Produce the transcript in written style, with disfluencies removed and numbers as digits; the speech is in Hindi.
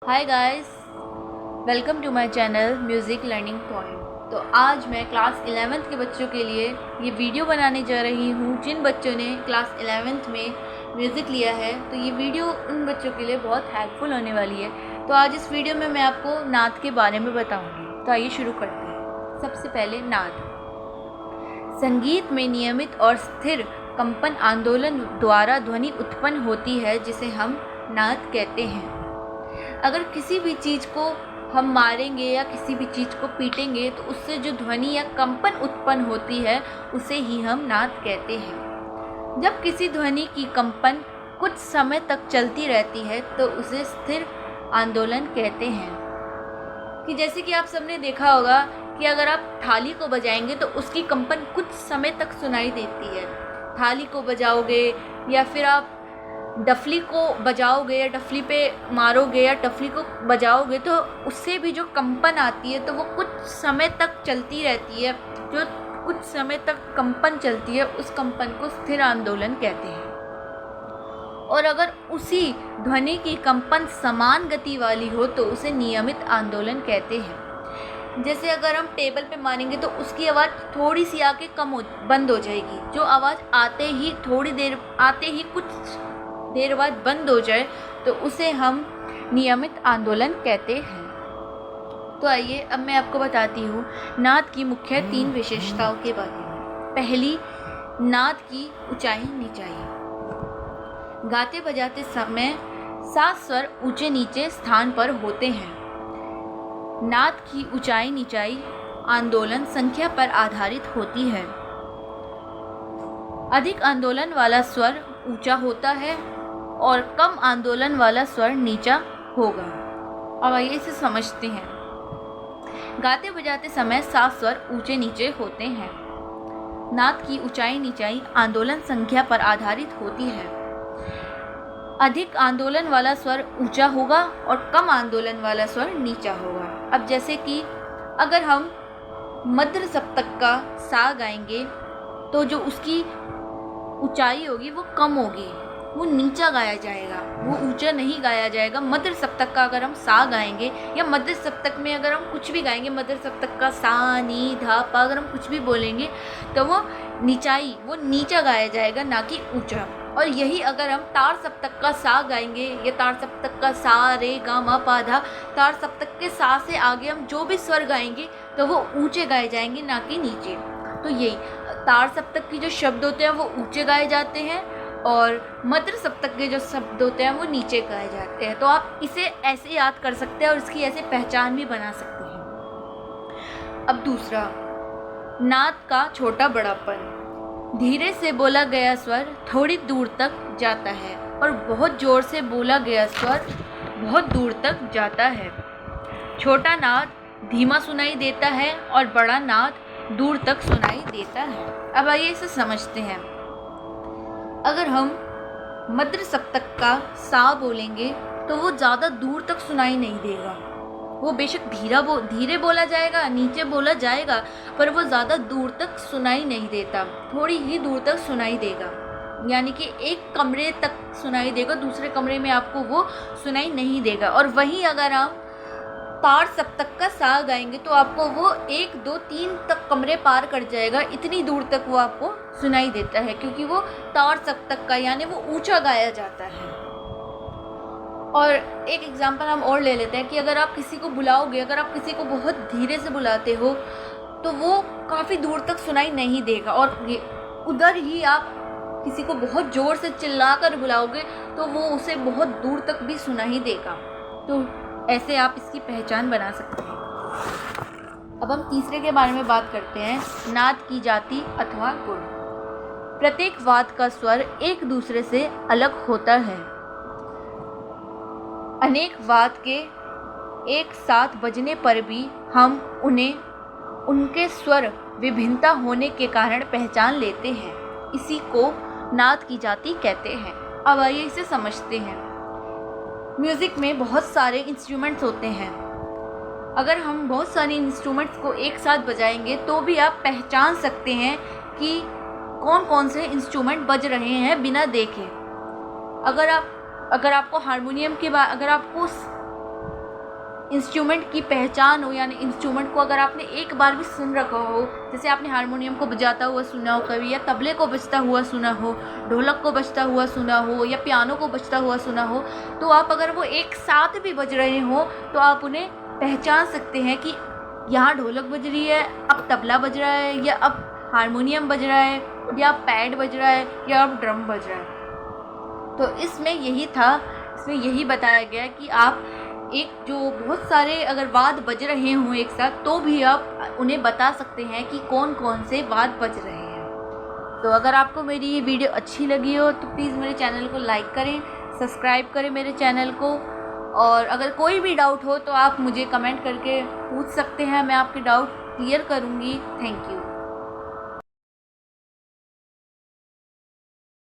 Hi guys, welcome to my channel music learning point. तो आज मैं क्लास 11th के बच्चों के लिए ये वीडियो बनाने जा रही हूँ जिन बच्चों ने क्लास 11th में म्यूज़िक लिया है। तो ये वीडियो उन बच्चों के लिए बहुत हेल्पफुल होने वाली है। तो आज इस वीडियो में मैं आपको नाद के बारे में बताऊँगी। तो आइए शुरू करते हैं। सबसे पहले नाद संगीत में नियमित और स्थिर कंपन आंदोलन द्वारा ध्वनि उत्पन्न होती है, जिसे हम नाद कहते हैं। अगर किसी भी चीज़ को हम मारेंगे या किसी भी चीज़ को पीटेंगे तो उससे जो ध्वनि या कंपन उत्पन्न होती है उसे ही हम नाद कहते हैं। जब किसी ध्वनि की कंपन कुछ समय तक चलती रहती है तो उसे स्थिर आंदोलन कहते हैं। कि जैसे कि आप सबने देखा होगा कि अगर आप थाली को बजाएंगे तो उसकी कंपन कुछ समय तक सुनाई देती है। थाली को बजाओगे या फिर आप डफली को बजाओगे या डफली पे मारोगे या डफली को बजाओगे तो उससे भी जो कंपन आती है तो वो कुछ समय तक चलती रहती है। जो कुछ समय तक कंपन चलती है उस कंपन को स्थिर आंदोलन कहते हैं। और अगर उसी ध्वनि की कंपन समान गति वाली हो तो उसे नियमित आंदोलन कहते हैं। जैसे अगर हम टेबल पे मारेंगे तो उसकी आवाज़ थोड़ी सी आके बंद हो जाएगी। जो आवाज़ आते ही कुछ देर बाद बंद हो जाए तो उसे हम नियमित आंदोलन कहते हैं। तो आइए अब मैं आपको बताती हूँ नाद की मुख्य 3 विशेषताओं के बारे में। पहली, नाद की ऊंचाई नीचाई। गाते बजाते समय 7 स्वर ऊंचे नीचे स्थान पर होते हैं। नाद की ऊंचाई नीचाई आंदोलन संख्या पर आधारित होती है। अधिक आंदोलन वाला स्वर ऊंचा होता है और कम आंदोलन वाला स्वर नीचा होगा। अब आइए इसे समझते हैं। गाते बजाते समय 7 स्वर ऊंचे नीचे होते हैं। नाद की ऊंचाई नीचाई आंदोलन संख्या पर आधारित होती है। अधिक आंदोलन वाला स्वर ऊंचा होगा और कम आंदोलन वाला स्वर नीचा होगा। अब जैसे कि अगर हम मध्य सप्तक का सा गाएंगे तो जो उसकी ऊंचाई होगी वो कम होगी, वो नीचा गाया जाएगा, वो ऊंचा नहीं गाया जाएगा। मध्य सप्तक का अगर हम सा गाएंगे या मध्य सप्तक में अगर हम कुछ भी गाएंगे, मध्य सप्तक का सा नी धा पा अगर हम कुछ भी बोलेंगे तो वो नीचा गाया जाएगा, ना कि ऊंचा। और यही अगर हम तार सप्तक का सा गाएंगे या तार सप्तक का सा रे गा मा पा धा, तार सप्तक के सा से आगे हम जो भी स्वर गाएंगे तो वो ऊंचे गाए जाएंगे, ना कि नीचे। तो यही तार सप्तक के जो शब्द होते हैं वो ऊंचे गाए जाते हैं और मध्य सप्तक के जो शब्द होते हैं वो नीचे गाए जाते हैं। तो आप इसे ऐसे याद कर सकते हैं और इसकी ऐसे पहचान भी बना सकते हैं। अब दूसरा, नाद का छोटा बड़ापन। धीरे से बोला गया स्वर थोड़ी दूर तक जाता है और बहुत जोर से बोला गया स्वर बहुत दूर तक जाता है। छोटा नाद धीमा सुनाई देता है और बड़ा नाद दूर तक सुनाई देता है। अब आइए इसे समझते हैं। अगर हम मध्य सप्तक का सा बोलेंगे तो वो ज़्यादा दूर तक सुनाई नहीं देगा। वो बेशक धीरे बोला जाएगा, नीचे बोला जाएगा, पर वो ज़्यादा दूर तक सुनाई नहीं देता, थोड़ी ही दूर तक सुनाई देगा। यानी कि एक कमरे तक सुनाई देगा, दूसरे कमरे में आपको वो सुनाई नहीं देगा। और वहीं अगर हम तार सप्तक का सा गाएंगे तो आपको वो 1 2 3 तक कमरे पार कर जाएगा, इतनी दूर तक वो आपको सुनाई देता है, क्योंकि वो तार सप्तक का यानी वो ऊंचा गाया जाता है। और एक एग्जांपल हम और ले लेते हैं कि अगर आप किसी को बुलाओगे, अगर आप किसी को बहुत धीरे से बुलाते हो तो वो काफ़ी दूर तक सुनाई नहीं देगा। और उधर ही आप किसी को बहुत ज़ोर से चिल्ला कर बुलाओगे तो वो उसे बहुत दूर तक भी सुनाई देगा। तो ऐसे आप इसकी पहचान बना सकते हैं। अब हम तीसरे के बारे में बात करते हैं, नाद की जाति अथवा गुण। प्रत्येक वाद्य का स्वर एक दूसरे से अलग होता है। अनेक वाद्य के एक साथ बजने पर भी हम उनके स्वर विभिन्नता होने के कारण पहचान लेते हैं। इसी को नाद की जाति कहते हैं। अब आइए इसे समझते हैं। म्यूज़िक में बहुत सारे इंस्ट्रूमेंट्स होते हैं। अगर हम बहुत सारे इंस्ट्रूमेंट्स को एक साथ बजाएंगे तो भी आप पहचान सकते हैं कि कौन कौन से इंस्ट्रूमेंट बज रहे हैं बिना देखे। अगर आपको हारमोनियम के बाद अगर आपको इंस्ट्रूमेंट की पहचान हो, यानी इंस्ट्रूमेंट को अगर आपने एक बार भी सुन रखा हो, जैसे आपने हारमोनियम को बजाता हुआ सुना हो कभी, या तबले को बजता हुआ सुना हो, ढोलक को बजता हुआ सुना हो, या पियानो को बजता हुआ सुना हो, तो आप अगर वो एक साथ भी बज रहे हो तो आप उन्हें पहचान सकते हैं कि यहाँ ढोलक बज रही है, अब तबला बज रहा है, या अब हारमोनियम बज रहा है, या पैड बज रहा है, या अब ड्रम बज रहा है। तो इसमें यही बताया गया कि आप एक जो बहुत सारे अगर वाद्य बज रहे हों एक साथ, तो भी आप उन्हें बता सकते हैं कि कौन कौन से वाद्य बज रहे हैं। तो अगर आपको मेरी ये वीडियो अच्छी लगी हो तो प्लीज़ मेरे चैनल को लाइक करें, सब्सक्राइब करें मेरे चैनल को, और अगर कोई भी डाउट हो तो आप मुझे कमेंट करके पूछ सकते हैं, मैं आपके डाउट क्लियर करूँगी। Thank you.